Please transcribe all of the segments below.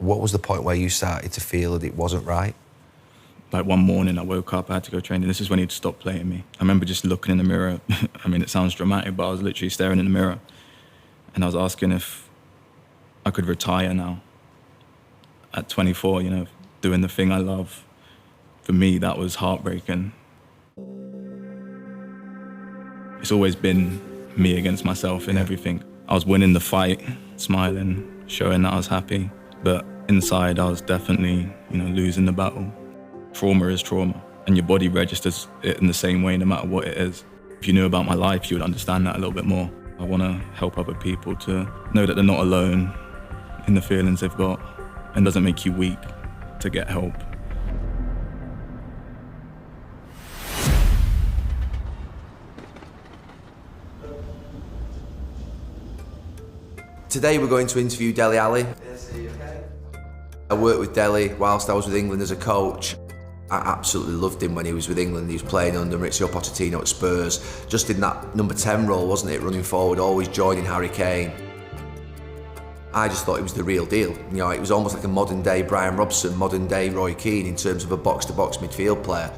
What was the point where you started to feel that it wasn't right? Like one morning I woke up, I had to go training. This is when he'd stopped playing me. I remember just looking in the mirror. I mean, it sounds dramatic, but I was literally staring in the mirror. And I was asking if I could retire now. At 24, you know, doing the thing I love. For me, that was heartbreaking. It's always been me against myself in everything. I was winning the fight, smiling, showing that I was happy. But inside, I was definitely, you know, losing the battle. Trauma is trauma, and your body registers it in the same way no matter what it is. If you knew about my life, you would understand that a little bit more. I want to help other people to know that they're not alone in the feelings they've got, and doesn't make you weak to get help. Today we're going to interview Dele Ali. I worked with Dele whilst I was with England as a coach. I absolutely loved him when he was with England. He was playing under Maurizio Pochettino at Spurs, just in that number 10 role, wasn't it, running forward, always joining Harry Kane. I just thought he was the real deal. You know, it was almost like a modern day Brian Robson, modern day Roy Keane in terms of a box-to-box midfield player.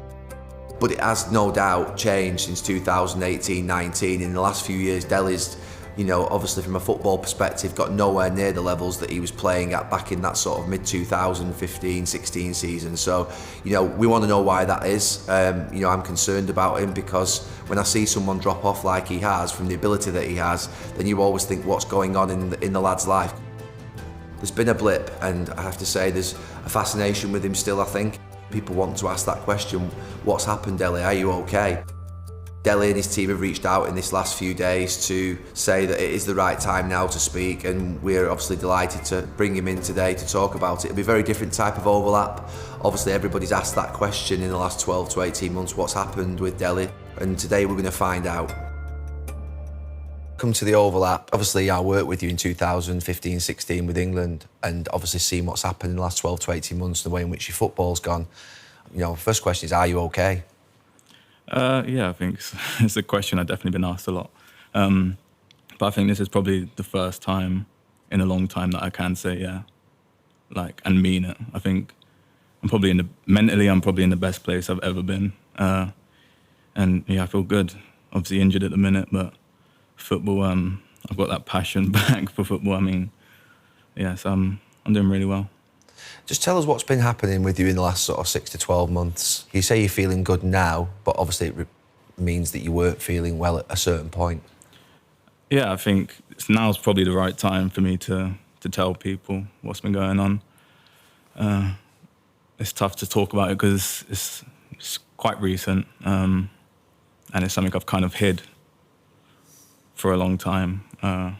But it has no doubt changed since 2018-19. In the last few years, Dele's, you know, obviously from a football perspective, got nowhere near the levels that he was playing at back in that sort of mid-2015-16 season. So, you know, we want to know why that is. You know, I'm concerned about him because when I see someone drop off like he has, from the ability that he has, then you always think what's going on in the lad's life. There's been a blip, and I have to say there's a fascination with him still, I think. People want to ask that question, what's happened, Dele? Are you okay? Dele and his team have reached out in this last few days to say that it is the right time now to speak, and we're obviously delighted to bring him in today to talk about it. It'll be a very different type of overlap. Obviously everybody's asked that question in the last 12 to 18 months, what's happened with Dele, and today we're going to find out. Come to the overlap. Obviously I worked with you in 2015-16 with England, and obviously seen what's happened in the last 12 to 18 months, the way in which your football's gone. You know, first question is, are you okay? Yeah, I think it's a question I've definitely been asked a lot. But I think this is probably the first time in a long time that I can say yeah, like, and mean it. I think I'm probably mentally I'm probably in the best place I've ever been. And yeah, I feel good. Obviously injured at the minute, but football, I've got that passion back for football. I mean, yeah, so I'm doing really well. Just tell us what's been happening with you in the last sort of 6 to 12 months. You say you're feeling good now, but obviously it means that you weren't feeling well at a certain point. Yeah, I think now's probably the right time for me to tell people what's been going on. It's tough to talk about it because it's quite recent, and it's something I've kind of hid for a long time, and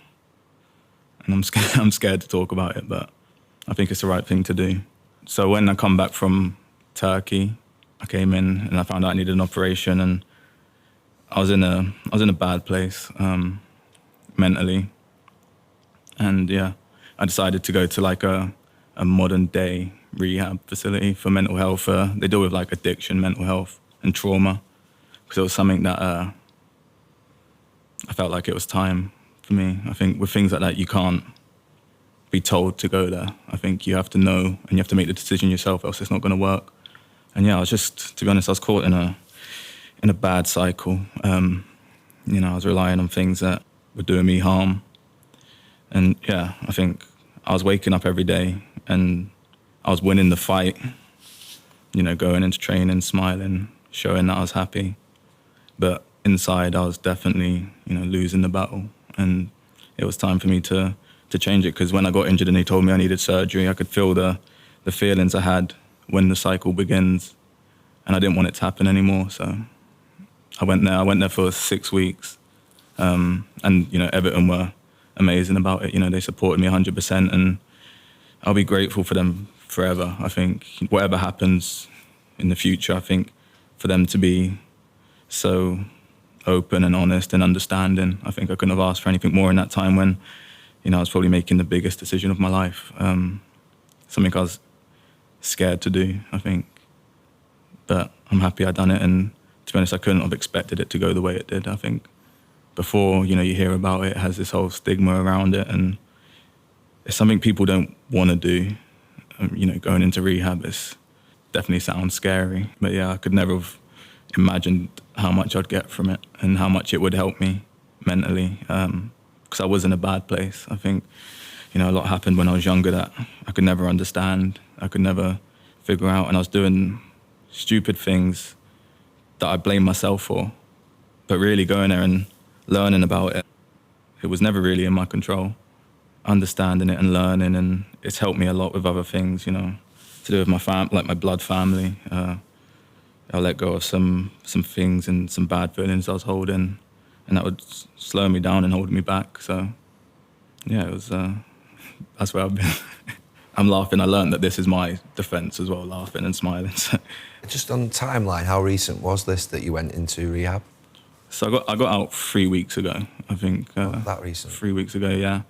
I'm scared to talk about it, but I think it's the right thing to do. So when I come back from Turkey, I came in and I found out I needed an operation, and I was in a bad place mentally, and yeah, I decided to go to like a modern day rehab facility for mental health. They deal with like addiction, mental health, and trauma, because it was something that I felt like it was time for me. I think with things like that, you can't be told to go there. I think you have to know, and you have to make the decision yourself, else it's not going to work. And yeah, I was just, to be honest, I was caught in a bad cycle. You know, I was relying on things that were doing me harm. And yeah, I think I was waking up every day and I was winning the fight, you know, going into training, smiling, showing that I was happy. But inside, I was definitely, you know, losing the battle. And it was time for me to change it, because when I got injured and they told me I needed surgery, I could feel the feelings I had when the cycle begins, and I didn't want it to happen anymore. So I went there for 6 weeks, and you know, Everton were amazing about it. You know, they supported me 100%, and I'll be grateful for them forever. I think whatever happens in the future, I think for them to be so open and honest and understanding, I think I couldn't have asked for anything more in that time when, you know, I was probably making the biggest decision of my life. Something I was scared to do, I think. But I'm happy I done it, and to be honest, I couldn't have expected it to go the way it did. I think before, you know, you hear about it, it has this whole stigma around it, and it's something people don't want to do. Going into rehab definitely sounds scary. But yeah, I could never have imagined how much I'd get from it and how much it would help me mentally, because I was in a bad place. I think, a lot happened when I was younger that I could never understand, I could never figure out, and I was doing stupid things that I blame myself for. But really going there and learning about it, it was never really in my control. Understanding it and learning, and it's helped me a lot with other things, to do with my blood family. I let go of some things and some bad feelings I was holding, and that would slow me down and hold me back. So, yeah, it was. That's where I've been. I'm laughing. I learned that this is my defence as well, laughing and smiling. So. Just on timeline, how recent was this that you went into rehab? So I got out 3 weeks ago, I think. That recent? 3 weeks ago, yeah.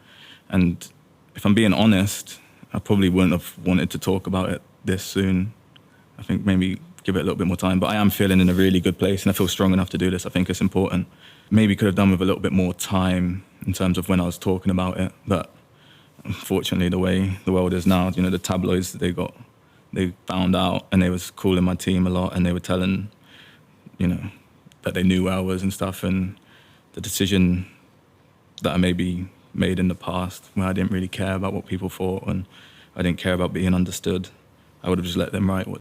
And if I'm being honest, I probably wouldn't have wanted to talk about it this soon. I think maybe give it a little bit more time. But I am feeling in a really good place, and I feel strong enough to do this. I think it's important. Maybe could have done with a little bit more time in terms of when I was talking about it. But unfortunately, the way the world is now, the tabloids, they found out, and they was calling my team a lot, and they were telling, that they knew where I was and stuff. And the decision that I maybe made in the past, where I didn't really care about what people thought and I didn't care about being understood, I would have just let them write what